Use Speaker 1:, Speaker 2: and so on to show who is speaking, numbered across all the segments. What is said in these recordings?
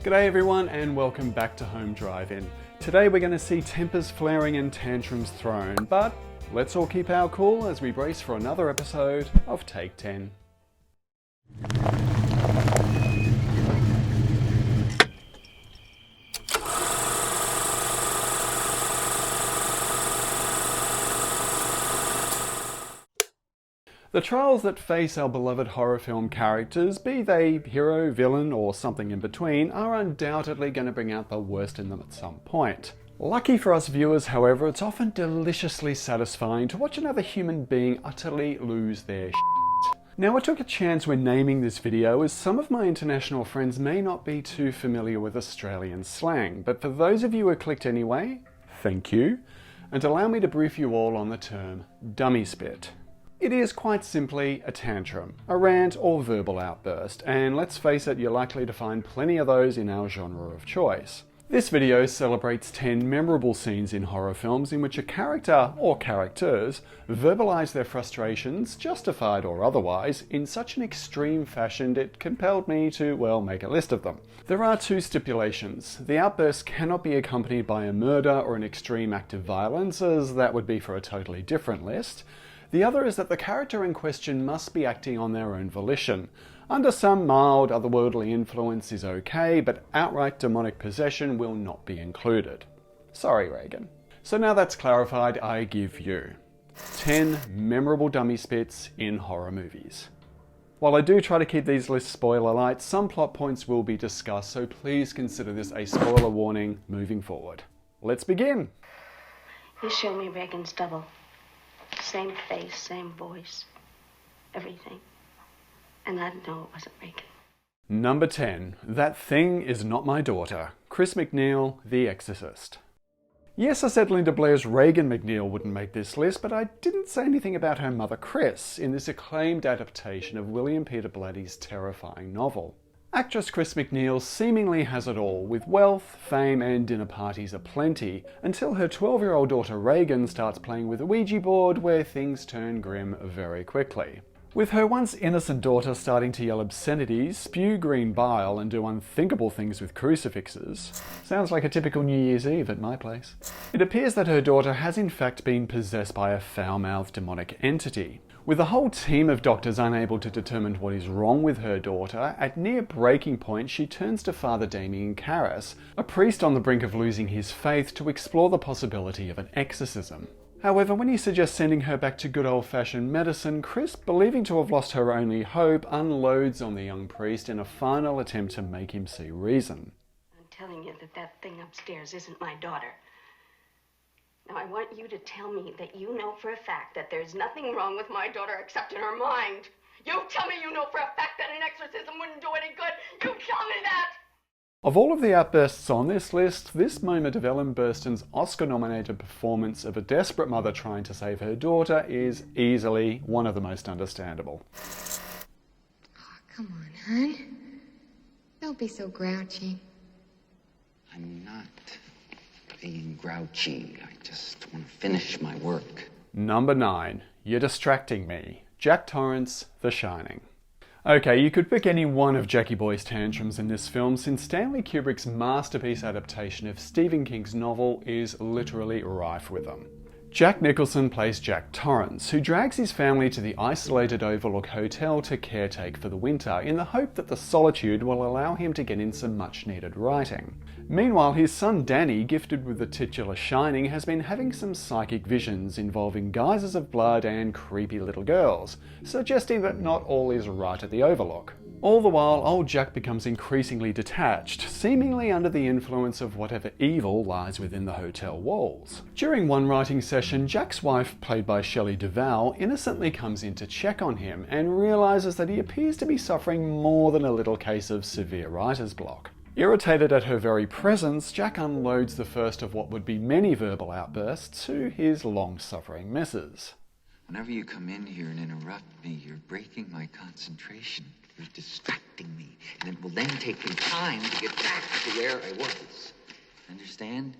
Speaker 1: G'day everyone and welcome back to Home Drive-In. Today we're going to see tempers flaring and tantrums thrown, but let's all keep our cool as we brace for another episode of Take 10. The trials that face our beloved horror film characters, be they hero, villain, or something in between, are undoubtedly going to bring out the worst in them at some point. Lucky for us viewers, however, it's often deliciously satisfying to watch another human being utterly lose their shit. Now, I took a chance when naming this video as some of my international friends may not be too familiar with Australian slang, but for those of you who clicked anyway, thank you, and allow me to brief you all on the term dummy spit. It is quite simply a tantrum, a rant or verbal outburst, and let's face it, you're likely to find plenty of those in our genre of choice. This video celebrates 10 memorable scenes in horror films in which a character or characters verbalize their frustrations, justified or otherwise, in such an extreme fashion it compelled me to, well, make a list of them. There are two stipulations. The outburst cannot be accompanied by a murder or an extreme act of violence, as that would be for a totally different list. The other is that the character in question must be acting on their own volition. Under some mild otherworldly influence is okay, but outright demonic possession will not be included. Sorry, Reagan. So now that's clarified, I give you 10 memorable dummy spits in horror movies. While I do try to keep these lists spoiler light, some plot points will be discussed, so please consider this a spoiler warning moving forward. Let's begin.
Speaker 2: You show me Reagan's double. Same face, same voice, everything. And I'd know it wasn't Reagan.
Speaker 1: Number 10. That Thing Is Not My Daughter. Chris MacNeil, The Exorcist. Yes, I said Linda Blair's Reagan MacNeil wouldn't make this list, but I didn't say anything about her mother Chris in this acclaimed adaptation of William Peter Blatty's terrifying novel. Actress Chris MacNeil seemingly has it all, with wealth, fame and dinner parties aplenty, until her 12-year-old daughter Reagan starts playing with a Ouija board where things turn grim very quickly. With her once innocent daughter starting to yell obscenities, spew green bile and do unthinkable things with crucifixes, sounds like a typical New Year's Eve at my place. It appears that her daughter has in fact been possessed by a foul-mouthed demonic entity. With the whole team of doctors unable to determine what is wrong with her daughter, at near breaking point she turns to Father Damien Karras, a priest on the brink of losing his faith, to explore the possibility of an exorcism. However, when he suggests sending her back to good old-fashioned medicine, Chris, believing to have lost her only hope, unloads on the young priest in a final attempt to make him see reason.
Speaker 2: I'm telling you that thing upstairs isn't my daughter. Now, I want you to tell me that you know for a fact that there's nothing wrong with my daughter except in her mind. You tell me you know for a fact that an exorcism wouldn't do any good. You tell me that!
Speaker 1: Of all of the outbursts on this list, this moment of Ellen Burstyn's Oscar-nominated performance of a desperate mother trying to save her daughter is easily one of the most understandable.
Speaker 3: Oh, come on, hon. Don't be so grouchy.
Speaker 4: I'm not being grouchy. I just want to finish my work.
Speaker 1: Number 9. You're Distracting Me. Jack Torrance, The Shining. Okay, you could pick any one of Jackie Boy's tantrums in this film, since Stanley Kubrick's masterpiece adaptation of Stephen King's novel is literally rife with them. Jack Nicholson plays Jack Torrance, who drags his family to the isolated Overlook Hotel to caretake for the winter, in the hope that the solitude will allow him to get in some much-needed writing. Meanwhile, his son Danny, gifted with the titular Shining, has been having some psychic visions involving geysers of blood and creepy little girls, suggesting that not all is right at the Overlook. All the while, old Jack becomes increasingly detached, seemingly under the influence of whatever evil lies within the hotel walls. During one writing session, Jack's wife, played by Shelley Duvall, innocently comes in to check on him and realises that he appears to be suffering more than a little case of severe writer's block. Irritated at her very presence, Jack unloads the first of what would be many verbal outbursts to his long-suffering missus.
Speaker 4: Whenever you come in here and interrupt me, you're breaking my concentration. You're distracting me, and it will then take me time to get back to where I was. Understand?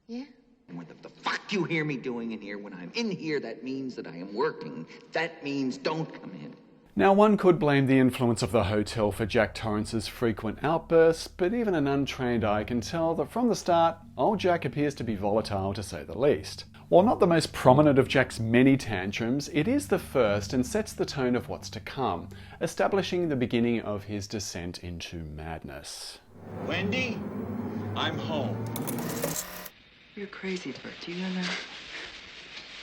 Speaker 3: Yeah?
Speaker 4: And what the fuck you hear me doing in here when I'm in here, that means that I am working. That means don't come in.
Speaker 1: Now, one could blame the influence of the hotel for Jack Torrance's frequent outbursts, but even an untrained eye can tell that from the start, old Jack appears to be volatile to say the least. While not the most prominent of Jack's many tantrums, it is the first and sets the tone of what's to come, establishing the beginning of his descent into madness.
Speaker 5: Wendy, I'm home.
Speaker 6: You're crazy, Bert. Do you know that?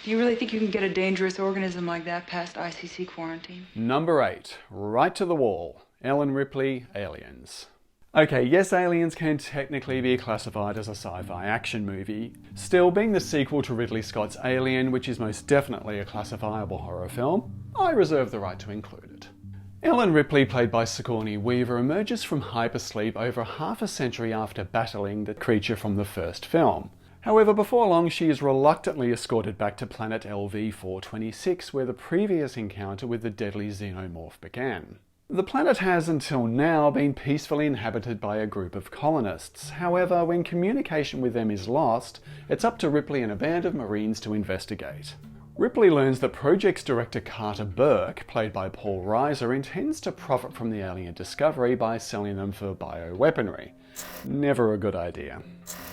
Speaker 6: Do you really think you can get a dangerous organism like that past ICC quarantine?
Speaker 1: Number 8. Right to the wall. Ellen Ripley, Aliens. Okay, yes, Aliens can technically be classified as a sci-fi action movie. Still, being the sequel to Ridley Scott's Alien, which is most definitely a classifiable horror film, I reserve the right to include it. Ellen Ripley, played by Sigourney Weaver, emerges from hypersleep over half a century after battling the creature from the first film. However, before long she is reluctantly escorted back to planet LV-426, where the previous encounter with the deadly xenomorph began. The planet has until now been peacefully inhabited by a group of colonists. However, when communication with them is lost, it's up to Ripley and a band of Marines to investigate. Ripley learns that Project's director Carter Burke, played by Paul Reiser, intends to profit from the alien discovery by selling them for bioweaponry. Never a good idea.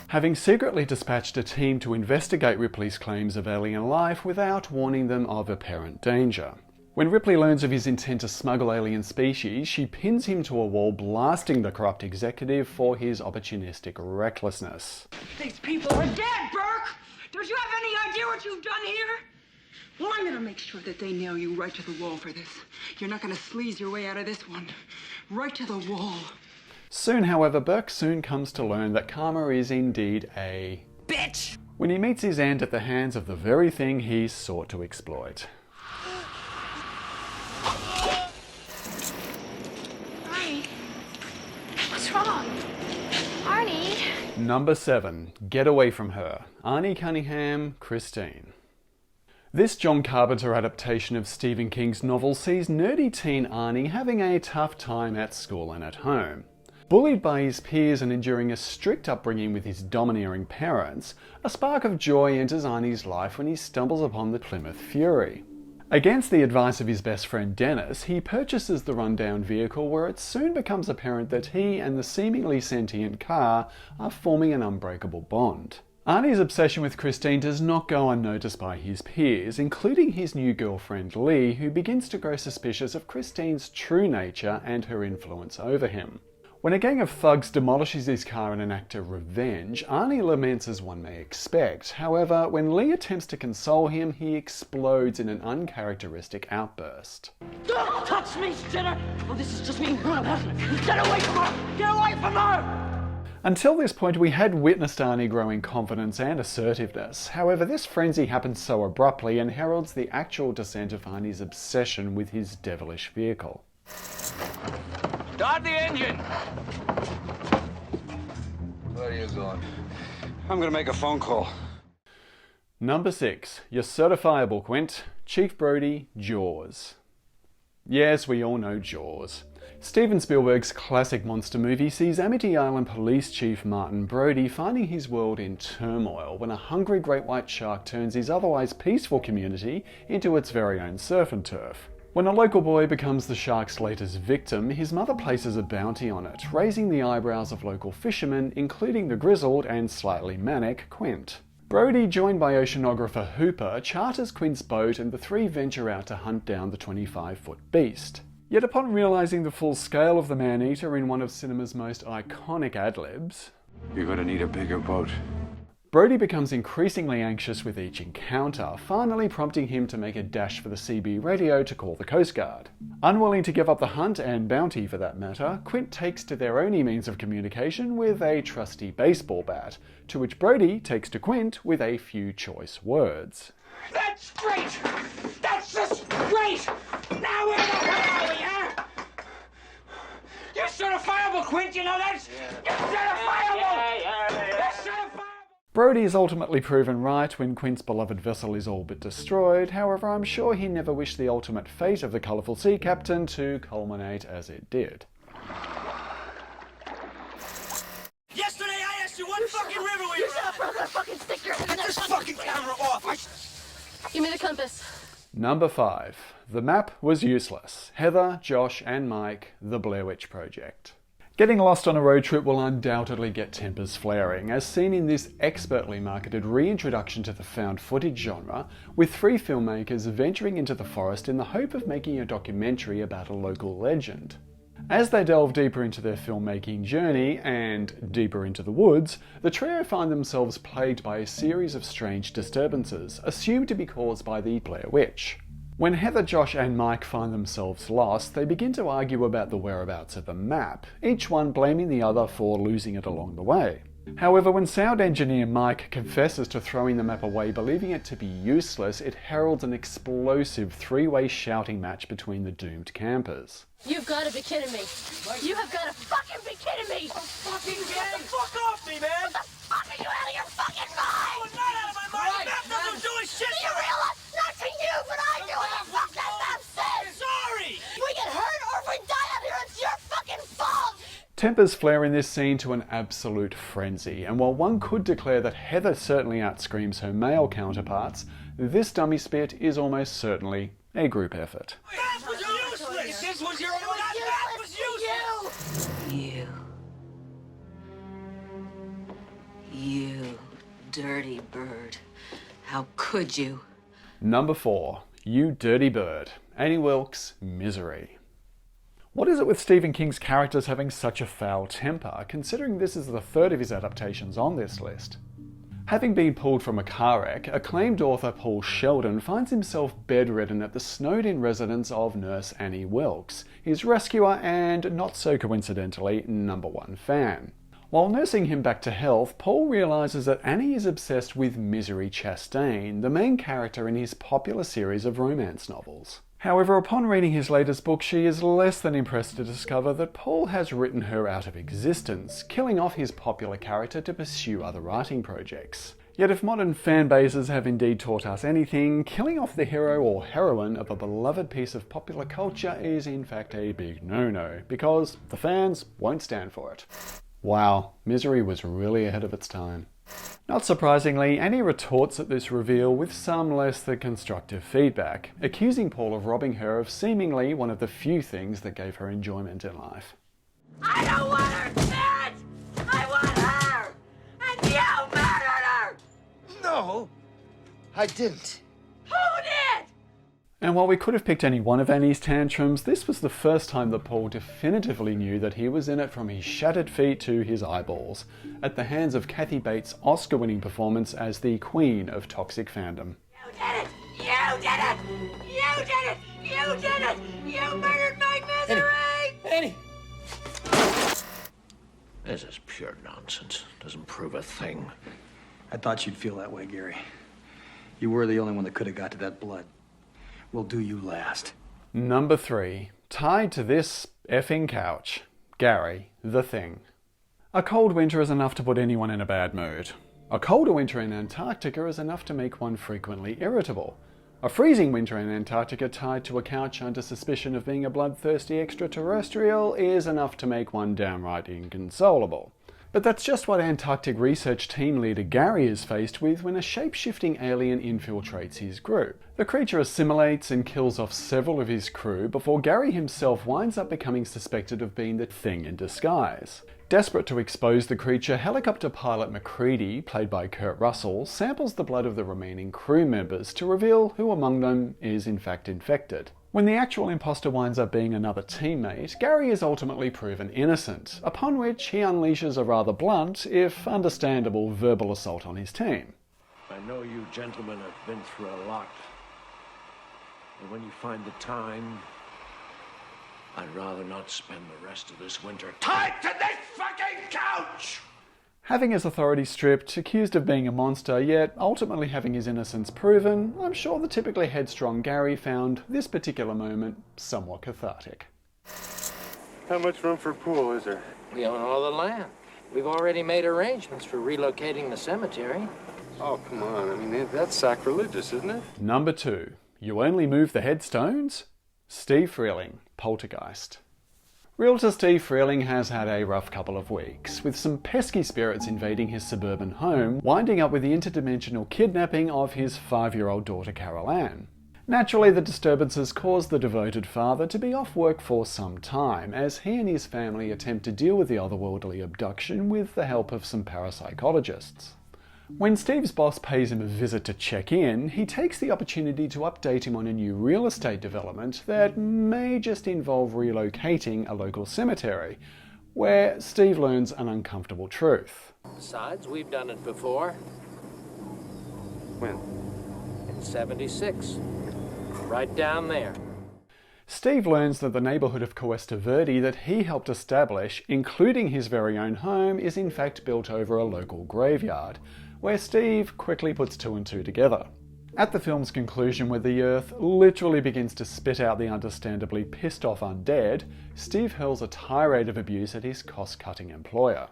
Speaker 1: Having secretly dispatched a team to investigate Ripley's claims of alien life without warning them of apparent danger. When Ripley learns of his intent to smuggle alien species, she pins him to a wall, blasting the corrupt executive for his opportunistic recklessness.
Speaker 7: These people are dead, Burke! Don't you have any idea what you've done here?
Speaker 6: Well, I'm gonna make sure that they nail you right to the wall for this. You're not gonna sleaze your way out of this one. Right to the wall.
Speaker 1: Soon, however, Burke soon comes to learn that karma is indeed a
Speaker 7: Bitch!
Speaker 1: when he meets his end at the hands of the very thing he sought to exploit.
Speaker 3: Arnie, what's wrong? Arnie?
Speaker 1: Number 7. Get Away From Her. Arnie Cunningham, Christine. This John Carpenter adaptation of Stephen King's novel sees nerdy teen Arnie having a tough time at school and at home. Bullied by his peers and enduring a strict upbringing with his domineering parents, a spark of joy enters Arnie's life when he stumbles upon the Plymouth Fury. Against the advice of his best friend Dennis, he purchases the rundown vehicle, where it soon becomes apparent that he and the seemingly sentient car are forming an unbreakable bond. Arnie's obsession with Christine does not go unnoticed by his peers, including his new girlfriend Lee, who begins to grow suspicious of Christine's true nature and her influence over him. When a gang of thugs demolishes his car in an act of revenge, Arnie laments as one may expect. However, when Lee attempts to console him, he explodes in an uncharacteristic outburst.
Speaker 7: Don't touch me, sinner! Oh, this is just me. Get away from her! Get away from her!
Speaker 1: Until this point, we had witnessed Arnie growing confidence and assertiveness. However, this frenzy happens so abruptly and heralds the actual descent of Arnie's obsession with his devilish vehicle.
Speaker 5: Start the engine! Where are you going?
Speaker 8: I'm gonna make a phone call.
Speaker 1: Number 6. You're certifiable, Quint. Chief Brody, Jaws. Yes, we all know Jaws. Steven Spielberg's classic monster movie sees Amity Island Police Chief Martin Brody finding his world in turmoil when a hungry great white shark turns his otherwise peaceful community into its very own surf and turf. When a local boy becomes the shark's latest victim, his mother places a bounty on it, raising the eyebrows of local fishermen, including the grizzled and slightly manic Quint. Brody, joined by oceanographer Hooper, charters Quint's boat and the three venture out to hunt down the 25-foot beast. Yet upon realising the full scale of the man-eater in one of cinema's most iconic ad-libs,
Speaker 8: You're gonna need a bigger boat.
Speaker 1: Brody becomes increasingly anxious with each encounter, finally prompting him to make a dash for the CB radio to call the Coast Guard. Unwilling to give up the hunt, and bounty for that matter, Quint takes to their only means of communication with a trusty baseball bat, to which Brody takes to Quint with a few choice words.
Speaker 7: That's great! That's just great! Now where the hell are we, huh? You're certifiable, Quint, you know that? You're certifiable! You're certifiable!
Speaker 1: Brody is ultimately proven right when Quint's beloved vessel is all but destroyed. However, I'm sure he never wished the ultimate fate of the colourful sea captain to culminate as it did.
Speaker 7: Yesterday I asked you what fucking river we were on!
Speaker 2: I'm gonna fucking stick your head in
Speaker 7: Get
Speaker 2: that
Speaker 7: this
Speaker 2: fucking
Speaker 7: fucking camera off!
Speaker 2: Give me the compass.
Speaker 1: Number 5. The map was useless. Heather, Josh and Mike, The Blair Witch Project. Getting lost on a road trip will undoubtedly get tempers flaring, as seen in this expertly marketed reintroduction to the found footage genre, with 3 filmmakers venturing into the forest in the hope of making a documentary about a local legend. As they delve deeper into their filmmaking journey, and deeper into the woods, the trio find themselves plagued by a series of strange disturbances, assumed to be caused by the Blair Witch. When Heather, Josh and Mike find themselves lost, they begin to argue about the whereabouts of the map, each one blaming the other for losing it along the way. However, when sound engineer Mike confesses to throwing the map away, believing it to be useless, it heralds an explosive 3-way shouting match between the doomed campers.
Speaker 9: You've got to be kidding me. You have got to fucking be kidding me.
Speaker 7: I'm fucking gay. Get the fuck off me, man.
Speaker 9: What the fuck are you out of your fucking mind?
Speaker 7: I'm not out of my mind.
Speaker 9: Right.
Speaker 7: The map doesn't do a shit.
Speaker 9: Do you realize? Not to you, but I do what the fuck that map says.
Speaker 7: Sorry.
Speaker 9: If we get hurt or if we die out here, it's your fucking fault.
Speaker 1: Tempers flare in this scene to an absolute frenzy, and while one could declare that Heather certainly outscreams her male counterparts, this dummy spit is almost certainly a group effort.
Speaker 7: That was useless. This was your own. That was useless.
Speaker 10: You dirty bird. How could you?
Speaker 1: Number 4. You Dirty Bird. Annie Wilkes, Misery. What is it with Stephen King's characters having such a foul temper, considering this is the 3rd of his adaptations on this list? Having been pulled from a car wreck, acclaimed author Paul Sheldon finds himself bedridden at the snowed-in residence of nurse Annie Wilkes, his rescuer and, not so coincidentally, #1 fan. While nursing him back to health, Paul realises that Annie is obsessed with Misery Chastain, the main character in his popular series of romance novels. However, upon reading his latest book, she is less than impressed to discover that Paul has written her out of existence, killing off his popular character to pursue other writing projects. Yet if modern fan bases have indeed taught us anything, killing off the hero or heroine of a beloved piece of popular culture is in fact a big no-no, because the fans won't stand for it. Wow, Misery was really ahead of its time. Not surprisingly, Annie retorts at this reveal with some less than constructive feedback, accusing Paul of robbing her of seemingly one of the few things that gave her enjoyment in life.
Speaker 9: I don't want her dead. I want her. And you murdered her.
Speaker 11: No, I didn't.
Speaker 9: Who did?
Speaker 1: And while we could have picked any one of Annie's tantrums, this was the first time that Paul definitively knew that he was in it from his shattered feet to his eyeballs, at the hands of Kathy Bates' Oscar-winning performance as the queen of toxic fandom.
Speaker 9: You did it. You did it. You did it. You did it. You murdered my Misery.
Speaker 11: Annie!
Speaker 12: This is pure nonsense. Doesn't prove a thing.
Speaker 13: I thought you'd feel that way, Gary. You were the only one that could have got to that blood. We'll do you last.
Speaker 1: Number 3. Tied to this effing couch. Gary, The Thing. A cold winter is enough to put anyone in a bad mood. A colder winter in Antarctica is enough to make one frequently irritable. A freezing winter in Antarctica tied to a couch under suspicion of being a bloodthirsty extraterrestrial is enough to make one downright inconsolable. But that's just what Antarctic research team leader Gary is faced with when a shape-shifting alien infiltrates his group. The creature assimilates and kills off several of his crew before Gary himself winds up becoming suspected of being the Thing in disguise. Desperate to expose the creature, helicopter pilot McCready, played by Kurt Russell, samples the blood of the remaining crew members to reveal who among them is in fact infected. When the actual imposter winds up being another teammate, Gary is ultimately proven innocent, upon which he unleashes a rather blunt, if understandable, verbal assault on his team.
Speaker 12: I know you gentlemen have been through a lot. And when you find the time, I'd rather not spend the rest of this winter tied to this fucking couch!
Speaker 1: Having his authority stripped, accused of being a monster, yet ultimately having his innocence proven, I'm sure the typically headstrong Gary found this particular moment somewhat cathartic.
Speaker 8: How much room for a pool is there?
Speaker 14: We own all the land. We've already made arrangements for relocating the cemetery.
Speaker 8: Oh, come on. I mean, that's sacrilegious, isn't it?
Speaker 1: Number 2. You only move the headstones? Steve Freeling, Poltergeist. Realtor Steve Freeling has had a rough couple of weeks, with some pesky spirits invading his suburban home, winding up with the interdimensional kidnapping of his 5-year-old daughter Carol Ann. Naturally, the disturbances cause the devoted father to be off work for some time, as he and his family attempt to deal with the otherworldly abduction with the help of some parapsychologists. When Steve's boss pays him a visit to check in, he takes the opportunity to update him on a new real estate development that may just involve relocating a local cemetery, where Steve learns an uncomfortable truth.
Speaker 14: Besides, we've done it before.
Speaker 8: When?
Speaker 14: In 76. Right down there.
Speaker 1: Steve learns that the neighbourhood of Cuesta Verde that he helped establish, including his very own home, is in fact built over a local graveyard, where Steve quickly puts two and two together. At the film's conclusion, where the earth literally begins to spit out the understandably pissed off undead, Steve hurls a tirade of abuse at his cost-cutting employer.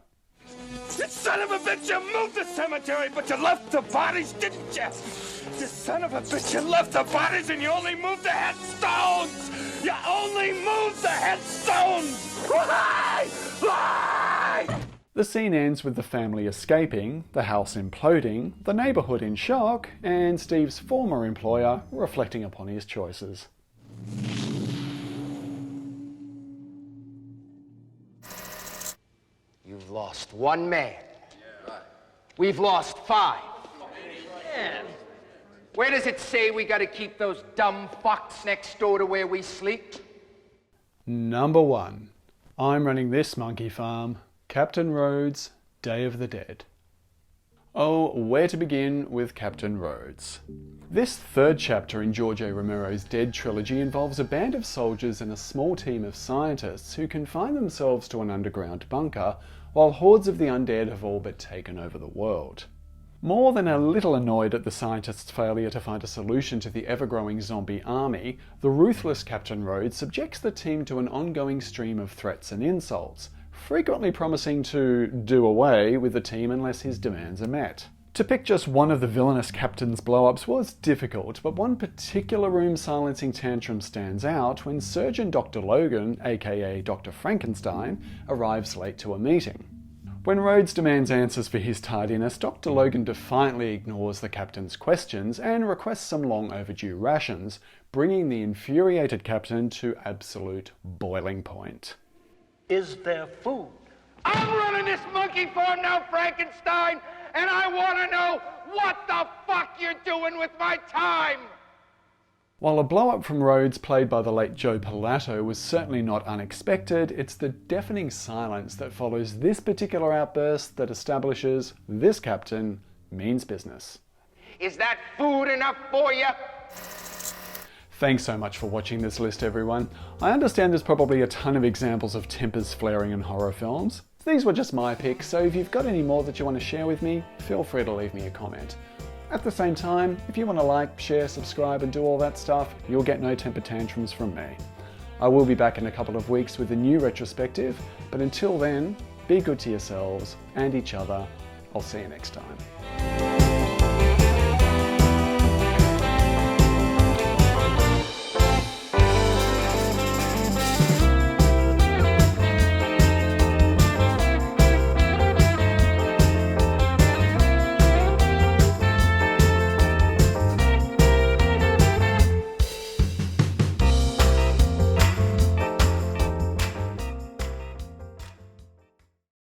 Speaker 7: You son of a bitch, you moved the cemetery, but you left the bodies, didn't you? You son of a bitch, you left the bodies and you only moved the headstones! You only moved the headstones! Lie! Lie!
Speaker 1: The scene ends with the family escaping, the house imploding, the neighbourhood in shock, and Steve's former employer reflecting upon his choices.
Speaker 11: You've lost one man. We've lost 5. Man. Where does it say we gotta keep those dumb fucks next door to where we sleep?
Speaker 1: Number 1. I'm running this monkey farm. Captain Rhodes, Day of the Dead. Oh, where to begin with Captain Rhodes? This third chapter in George A. Romero's Dead trilogy involves a band of soldiers and a small team of scientists who confine themselves to an underground bunker while hordes of the undead have all but taken over the world. More than a little annoyed at the scientists' failure to find a solution to the ever-growing zombie army, the ruthless Captain Rhodes subjects the team to an ongoing stream of threats and insults, frequently promising to do away with the team unless his demands are met. To pick just one of the villainous captain's blow-ups was difficult, but one particular room-silencing tantrum stands out when Surgeon Dr. Logan, aka Dr. Frankenstein, arrives late to a meeting. When Rhodes demands answers for his tardiness, Dr. Logan defiantly ignores the captain's questions and requests some long overdue rations, bringing the infuriated captain to absolute boiling point.
Speaker 7: Is there food?
Speaker 11: I'm running this monkey farm now, Frankenstein, and I want to know what the fuck you're doing with my time!
Speaker 1: While a blow-up from Rhodes, played by the late Joe Pilato, was certainly not unexpected, it's the deafening silence that follows this particular outburst that establishes this captain means business.
Speaker 11: Is that food enough for you?
Speaker 1: Thanks so much for watching this list, everyone. I understand there's probably a ton of examples of tempers flaring in horror films. These were just my picks, so if you've got any more that you want to share with me, feel free to leave me a comment. At the same time, if you want to like, share, subscribe and do all that stuff, you'll get no temper tantrums from me. I will be back in a couple of weeks with a new retrospective, but until then, be good to yourselves and each other. I'll see you next time.